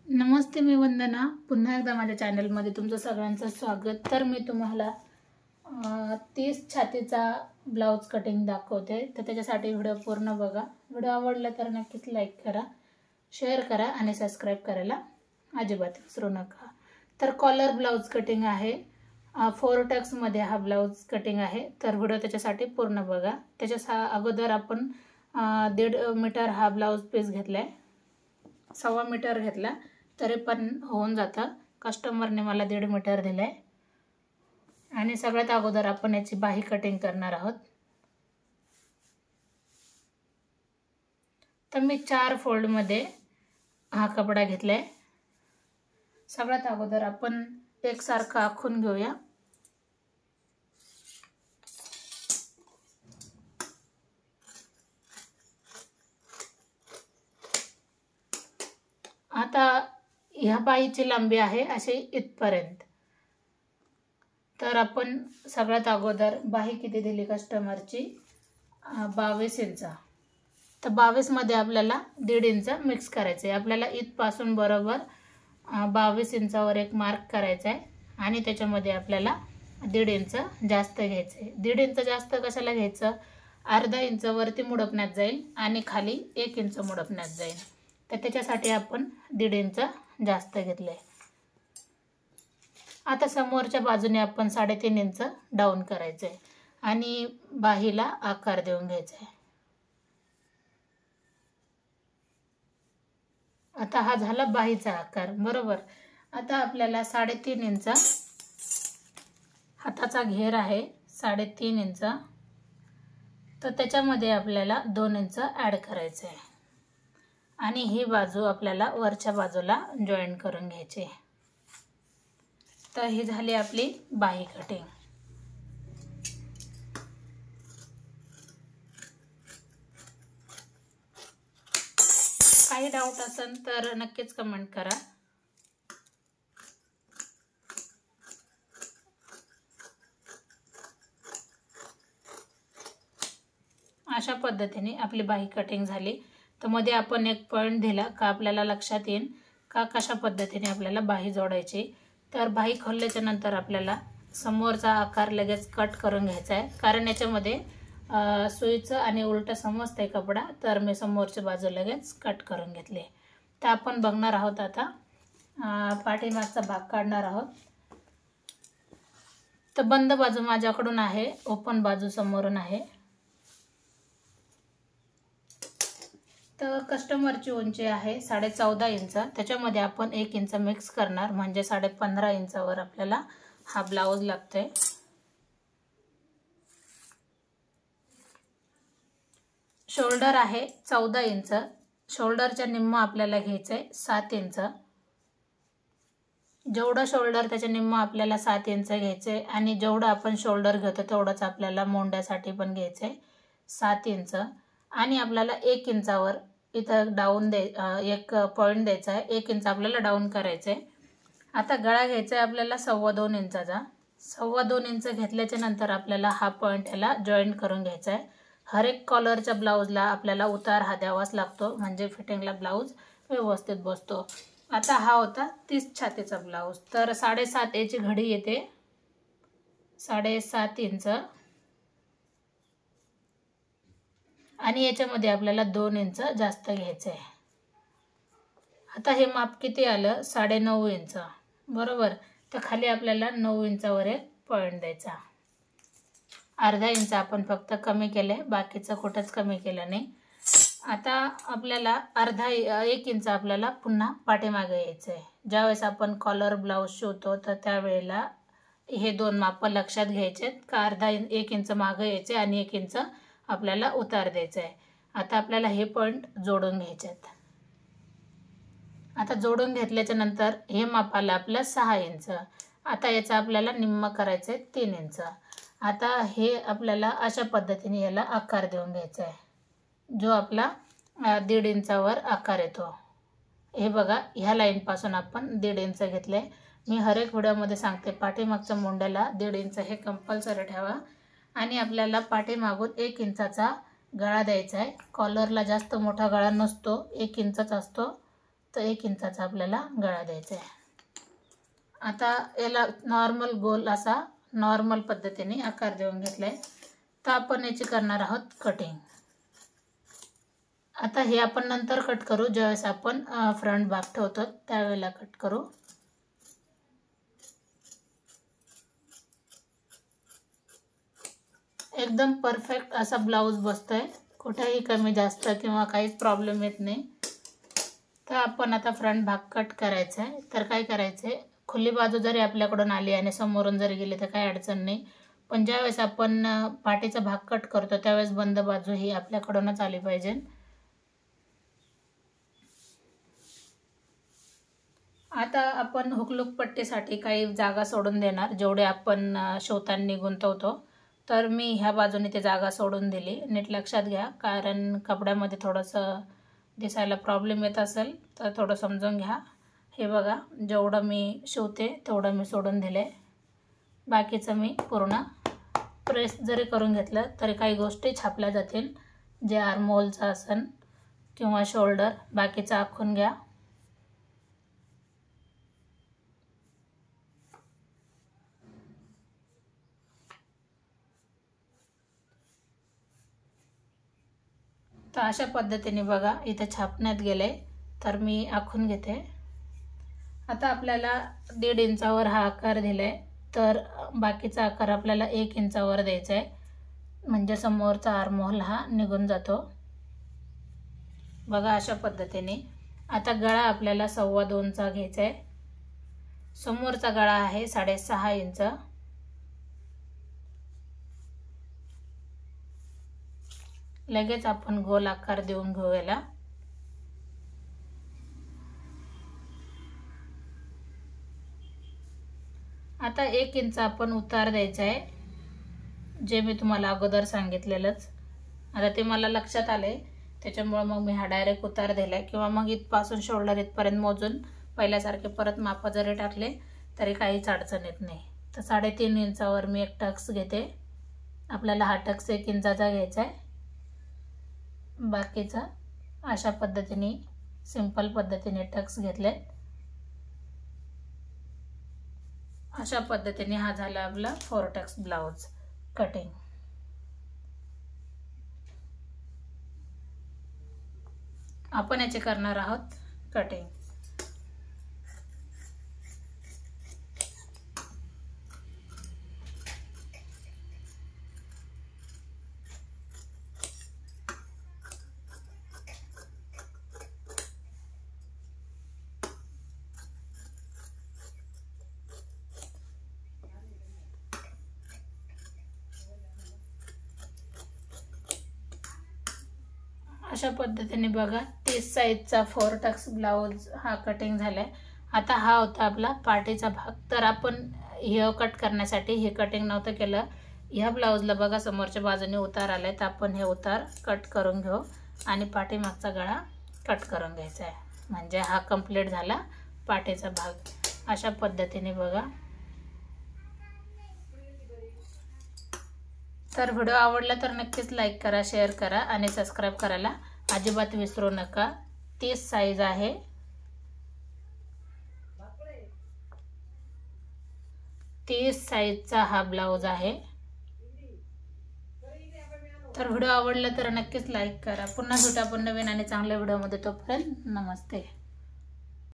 नमस्ते, मी वंदना. पुन्हा एकदा माझ्या चॅनलमध्ये तुमचं सगळ्यांचं स्वागत. तर मी तुम्हाला 30 छातीचा ब्लाऊज कटिंग दाखवते. तर त्याच्यासाठी व्हिडिओ पूर्ण बघा. व्हिडिओ आवडला तर नक्कीच लाईक करा, शेअर करा आणि सबस्क्राईब करायला अजिबात विसरू नका. तर कॉलर ब्लाऊज कटिंग आहे. 4 टक्समध्ये हा ब्लाऊज कटिंग आहे. तर व्हिडिओ त्याच्यासाठी पूर्ण बघा. त्याच्या अगोदर आपण 1.5 मीटर हा ब्लाऊज पीस घेतला आहे. 1.25 मीटर घेतला तरी पण होऊन जातं. कस्टमरने मला 1.5 मीटर दिलाय. आणि सगळ्यात अगोदर आपण याची बाही कटिंग करणार आहोत. तर मी 4 फोल्डमध्ये हा कपडा घेतलाय. सगळ्यात अगोदर आपण एकसारखा आखून घेऊया. आता ह्या बाहीची लांबी आहे अशी इथपर्यंत. तर आपण सगळ्यात अगोदर बाही किती दिली कस्टमरची, 22 इंच. तर 22 मध्ये आपल्याला 1.5 इंच मिक्स करायचे आहे. आपल्याला इथपासून बरोबर 22 इंचावर एक मार्क करायचा आहे आणि त्याच्यामध्ये आपल्याला 1.5 इंच जास्त घ्यायचं आहे. 1.5 इंच जास्त कशाला घ्यायचं, अर्धा इंच वरती मुडपण्यात जाईल आणि खाली 1 इंच मुडपण्यात जाईल. तर त्याच्यासाठी आपण 1.5 इंच जास्त घेतले. आता समोरच्या बाजूने आपण 3.5 इंच डाऊन करायचं आहे आणि बाहीला आकार देऊन घ्यायचा आहे. आता हा झाला बाहीचा आकार, बरोबर. आता आपल्याला 3.5 इंच हाताचा घेर आहे, 3.5 इंच. तर त्याच्यामध्ये आपल्याला 2 इंच ॲड करायचे आहे आणि ही बाजू आपल्याला वरच्या बाजूला जॉईन करून घ्यायची. तर ही झाली आपली बाही कटिंग. काही डाऊट असेल तर नक्कीच कमेंट करा. अशा पद्धतीने आपली बाही कटिंग झाली. तर मध्ये आपण एक पॉईंट दिला का आपल्याला लक्षात येईल का कशा पद्धतीने आपल्याला बाही जोडायची. तर बाही खोलल्याच्या नंतर आपल्याला समोरचा आकार लगेच कट करून घ्यायचा आहे, कारण याच्यामध्ये सुईचं आणि उलटं समजतंय कपडा. तर मी समोरची बाजू लगेच कट करून घेतली. तर आपण बघणार आहोत आता पाठीमागचा भाग काढणार आहोत. तर बंद बाजू माझ्याकडून आहे, ओपन बाजू समोरून आहे. तर कस्टमरची उंची आहे 14.5 इंच. त्याच्यामध्ये आपण 1 इंच मिक्स करणार, म्हणजे 15.5 इंचावर आपल्याला हा ब्लाऊज लागतोय. शोल्डर आहे 14 इंच. शोल्डरच्या निम्म आपल्याला घ्यायचंय 7 इंच. जेवढं शोल्डर त्याच्या निम्म आपल्याला 7 इंच घ्यायचंय आणि जेवढं आपण शोल्डर घेतो तेवढंच आपल्याला मोंड्यासाठी पण घ्यायचंय 7 इंच. आणि आपल्याला 1 इंचावर इथं डाऊन एक पॉईंट द्यायचा आहे. 1 इंच आपल्याला डाऊन करायचं आहे. आता गळा घ्यायचा आहे आपल्याला 2.25 इंचाचा. 2.25 इंच घेतल्याच्या नंतर आपल्याला हा पॉईंट याला जॉईन करून घ्यायचा आहे. हर एक कॉलरच्या ब्लाऊजला आपल्याला उतार हा द्यावाच लागतो, म्हणजे फिटिंगला ब्लाऊज व्यवस्थित बसतो. आता हा होता 30 छातीचा ब्लाऊज. तर 7.5 याची घडी येते, 7.5 इंच. आणि याच्यामध्ये आपल्याला 2 इंच जास्त घ्यायचं आहे. आता हे माप किती आलं, 9.5 इंच, बरोबर. तर खाली आपल्याला 9 इंचावर एक पॉईंट द्यायचा. अर्धा इंच आपण फक्त कमी केले, बाकीचं कुठंच कमी केलं नाही. आता आपल्याला 1 इंच आपल्याला पुन्हा पाठीमागे यायचं आहे. ज्यावेळेस आपण कॉलर ब्लाऊज शिवतो तर त्यावेळेला हे 2 माप लक्षात घ्यायचे का 1 इंच मागे यायचे आणि 1 इंच आपल्याला उतार द्यायचा आहे. आता आपल्याला हे पॉईंट जोडून घ्यायचे आहेत. आता जोडून घेतल्याच्या नंतर हे माप आलं आपलं 6 इंच. आता याचा आपल्याला निम्म करायचं आहे 3 इंच. आता हे आपल्याला अशा पद्धतीने याला आकार देऊन घ्यायचा आहे, जो आपला 1.5 इंचावर आकार येतो. हे बघा, ह्या लाईनपासून आपण 1.5 इंच घेतले. मी हर एक व्हिडिओमध्ये सांगते पाठीमागच्या मोंड्याला 1.5 इंच हे कंपल्सरी ठेवा. आणि आपल्याला पाठीमागून 1 इंचाचा गळा द्यायचा आहे. कॉलरला जास्त मोठा गळा नसतो, 1 इंचच असतो. तर 1 इंचाचा आपल्याला गळा द्यायचा आहे. आता याला नॉर्मल गोल असा नॉर्मल पद्धतीने आकार देऊन घेतलाय. तर आपण याची करणार आहोत कटिंग. आता हे आपण नंतर कट करू, ज्यावेळेस आपण फ्रंट भाग ठेवतो त्यावेळेला कट करू. एकदम परफेक्ट असा ब्लाऊज बसतोय, कुठेही कमी जास्त किंवा काहीच प्रॉब्लेम येत नाही. तर आपण आता फ्रंट भाग कट करायचा आहे. तर काय करायचं आहे, खुली बाजू जरी आपल्याकडून आली आणि समोरून जरी गेली तर काही अडचण नाही, पण ज्यावेळेस आपण पाठीचा भाग कट करतो त्यावेळेस बंद बाजू ही आपल्याकडूनच आली पाहिजे. आता आपण हुकलूक पट्टीसाठी काही जागा सोडून देणार, जेवढे आपण शिवताना गुंतवतो. तर मी ह्या बाजूने ते जागा सोडून दिली. नीट लक्षात घ्या, कारण कपड्यामध्ये थोडंसं दिसायला प्रॉब्लेम येत असेल तर थोडं समजून घ्या. हे बघा, जेवढं मी शिवते तेवढं मी सोडून दिले. बाकीचं मी पूर्ण प्रेस जरी करून घेतलं तरी काही गोष्टी छापल्या जातील, जे आर्महोलचं असेल किंवा शोल्डर. बाकीचं आखून घ्या. तर अशा पद्धतीने बघा, इथे छापण्यात गेले तर मी आखून घेते. आता आपल्याला 1.5 इंचावर हा आकार दिलाय, तर बाकीचा आकार आपल्याला 1 इंचावर द्यायचा आहे, म्हणजे समोरचा आर्महोल हा निघून जातो. बघा अशा पद्धतीने. आता गळा आपल्याला 2.25 घ्यायचा आहे. समोरचा गळा आहे 6.5 इंच. लगेच आपण गोल आकार देऊन घेऊ याला. आता 1 इंच आपण उतार द्यायचा आहे, जे मी तुम्हाला अगोदर सांगितलेलंच. आता ते मला लक्षात आले, त्याच्यामुळे मग मी हा डायरेक्ट उतार दिलाय. किंवा मग इथपासून शोल्डर इथपर्यंत मोजून पहिल्यासारखे परत माप जरी टाकले तरी काहीच अडचण येत नाही. तर 3.5 इंचावर मी एक टक्स घेते. आपल्याला हा टक्स 1 इंचाचा घ्यायचा आहे. बाकीचा अशा पद्धतीने सिंपल पद्धतीने टक्स घेतले. अशा पद्धतीने हा झाला आपला 4 टक्स ब्लाउज कटिंग. आपण याचे करणार आहोत कटिंग. अशा पद्धतीने बघा, 30 साईजचा 4 टक्स ब्लाउज हा कटिंग झालाय. आता हा होता आपला पाठीचा भाग. तर आपण हे कट करण्यासाठी हे कटिंग नव्हतं केलं. ह्या ब्लाउजला बघा समोरच्या बाजूने उतार आलाय, तर आपण हे उतार कट करून घेऊ आणि पाठीमागचा गळा कट करून घ्यायचा आहे, म्हणजे हा कंप्लीट झाला पाठीचा भाग. अशा पद्धतीने बघा. तर व्हिडिओ आवडला तर नक्कीच लाईक करा, शेअर करा आणि सबस्क्राईब करायला अजिबात विसरू नका. 30 साईज आहे. 30 साईजचा हा ब्लाउज आहे. तर व्हिडिओ आवडला तर नक्कीच लाईक करा. पुन्हा भेटू आपण नवीन आणि चांगल्या व्हिडिओमध्ये. तोपर्यंत नमस्ते.